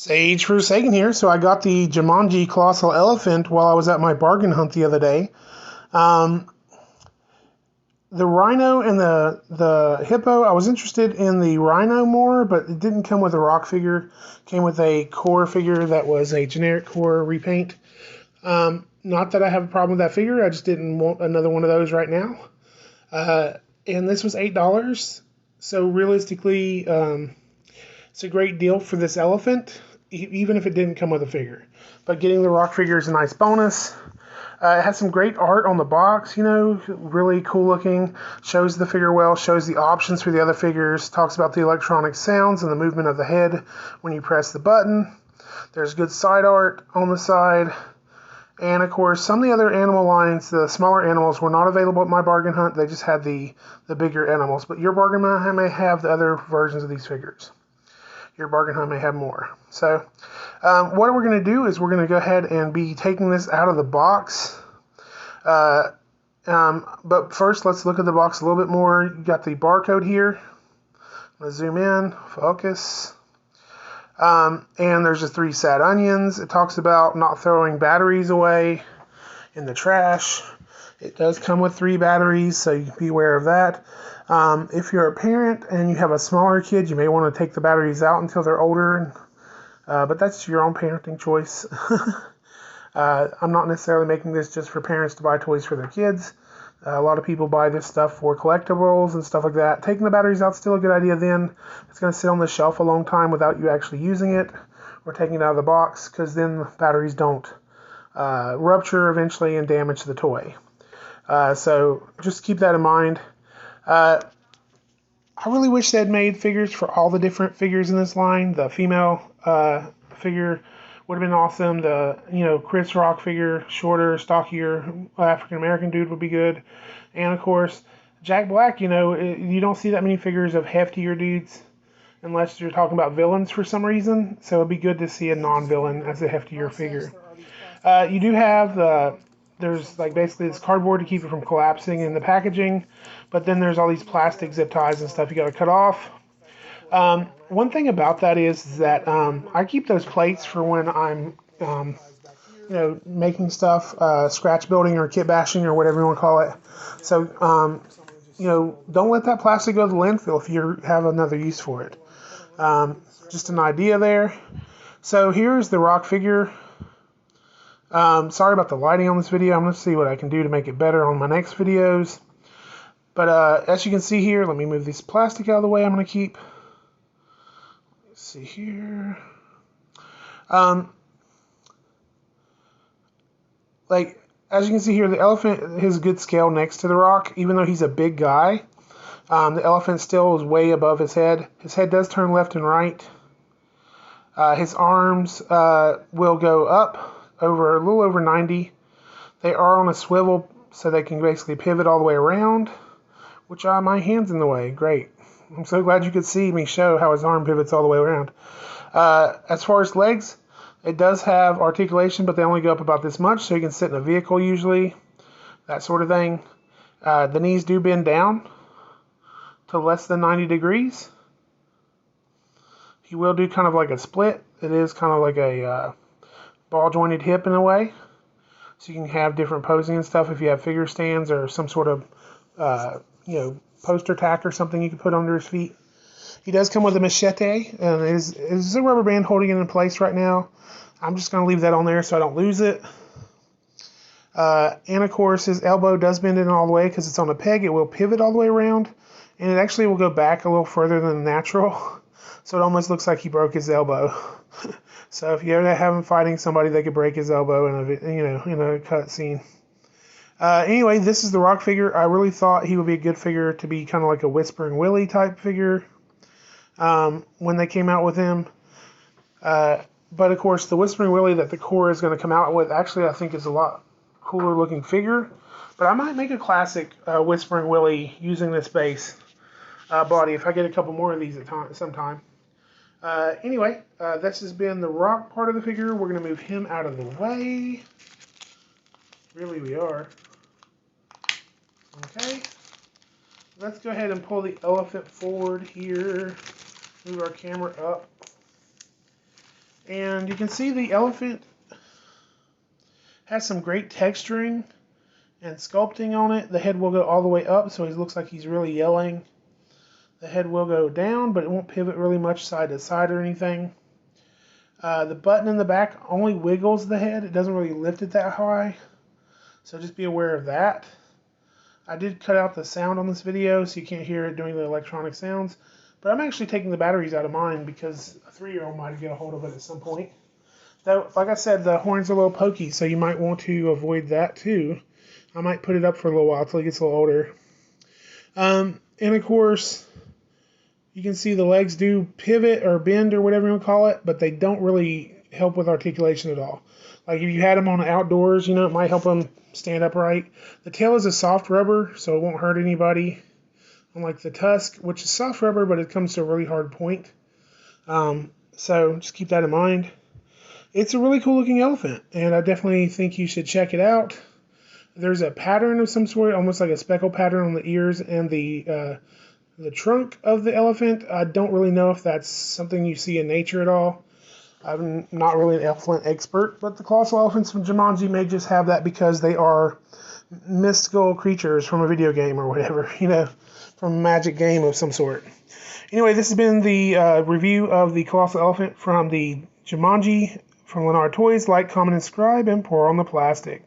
Sage Forsaken here. So I got the Jumanji Colossal Elephant while I was at my bargain hunt the other day. Um, the rhino and the hippo, I was interested in the rhino more, but it didn't come with a rock figure. It came with a core figure that was a generic core repaint. Not that I have a problem with that figure. I just didn't want another one of those right now. And this was $8. So realistically, it's a great deal for this elephant, even if it didn't come with a figure. But getting the rock figure is a nice bonus. It has some great art on the box, really cool looking. Shows the figure well, shows the options for the other figures, talks about the electronic sounds and the movement of the head when you press the button. There's good side art on the side. And of course, some of the other animal lines, the smaller animals, were not available at my bargain hunt. They just had the bigger animals. But your bargain hunt may have the other versions of these figures. Your bargain hunt may have more. So what we're going to do is we're going to go ahead and be taking this out of the box. But first, let's look at the box a little bit more. You got the barcode here. I'm going to zoom in, focus. And there's just 3 sad onions. It talks about not throwing batteries away in the trash. It does come with 3 batteries, so you can be aware of that. If you're a parent and you have a smaller kid, you may want to take the batteries out until they're older. But that's your own parenting choice. I'm not necessarily making this just for parents to buy toys for their kids. A lot of people buy this stuff for collectibles and stuff like that. Taking the batteries out is still a good idea then. It's going to sit on the shelf a long time without you actually using it or taking it out of the box, because then the batteries don't rupture eventually and damage the toy. So just keep that in mind. I really wish they had made figures for all the different figures in this line. The female figure would have been awesome. The Chris Rock figure, shorter, stockier African American dude would be good. And of course, Jack Black. You don't see that many figures of heftier dudes unless you're talking about villains for some reason. So it'd be good to see a non-villain as a heftier figure. You do have there's basically this cardboard to keep it from collapsing in the packaging, but then there's all these plastic zip ties and stuff you got to cut off. One thing about that is that I keep those plates for when I'm making stuff, scratch building or kit bashing or whatever you want to call it. So don't let that plastic go to the landfill if you have another use for it. Just an idea there. So here's the rock figure. Sorry about the lighting on this video. I'm going to see what I can do to make it better on my next videos. But as you can see here, let me move this plastic out of the way. I'm going to keep. Let's see here. As you can see here, the elephant has good scale next to the rock. Even though he's a big guy, the elephant still is way above his head. His head does turn left and right. His arms will go up a little over 90. They are on a swivel, so they can basically pivot all the way around, which my hand's in the way. Great. I'm so glad you could see me show how his arm pivots all the way around. As far as legs, it does have articulation, but they only go up about this much, so you can sit in a vehicle usually, that sort of thing. The knees do bend down to less than 90 degrees. He will do kind of like a split. It is kind of like a ball jointed hip in a way, so you can have different posing and stuff. If you have figure stands or some sort of poster tack or something you can put under his feet. He does come with a machete, and it is a rubber band holding it in place right now. I'm just going to leave that on there so I don't lose it. And of course, his elbow does bend in all the way because it's on a peg. It will pivot all the way around, and it actually will go back a little further than natural. So it almost looks like he broke his elbow. So if you ever have him fighting somebody, they could break his elbow in a cut scene. Anyway, this is the rock figure. I really thought he would be a good figure to be kind of like a Whispering Willie type figure when they came out with him. But of course, the Whispering Willie that the core is going to come out with actually I think is a lot cooler looking figure. But I might make a classic Whispering Willie using this base body if I get a couple more of these at sometime. Anyway, this has been the rock part of the figure. We're going to move him out of the way. Really, we are. Okay. Let's go ahead and pull the elephant forward here. Move our camera up. And you can see the elephant has some great texturing and sculpting on it. The head will go all the way up, so it looks like he's really yelling. The head will go down, but it won't pivot really much side to side or anything. The button in the back only wiggles the head. It doesn't really lift it that high, so just be aware of that. I did cut out the sound on this video, so you can't hear it doing the electronic sounds. But I'm actually taking the batteries out of mine because a 3-year-old might get a hold of it at some point. Though, like I said, the horns are a little pokey, so you might want to avoid that too. I might put it up for a little while until it gets a little older. And of course, you can see the legs do pivot or bend or whatever you want to call it, but they don't really help with articulation at all. Like if you had them on outdoors, you know, it might help them stand upright. The tail is a soft rubber, so it won't hurt anybody. Unlike the tusk, which is soft rubber, but it comes to a really hard point. So just keep that in mind. It's a really cool looking elephant, and I definitely think you should check it out. There's a pattern of some sort, almost like a speckle pattern on the ears and the trunk of the elephant. I don't really know if that's something you see in nature at all. I'm not really an elephant expert, but the colossal elephants from Jumanji may just have that because they are mystical creatures from a video game or whatever, you know, from a magic game of some sort. Anyway, this has been the review of the colossal elephant from the Jumanji from Lanard Toys. Like, comment, and subscribe, and pour on the plastic.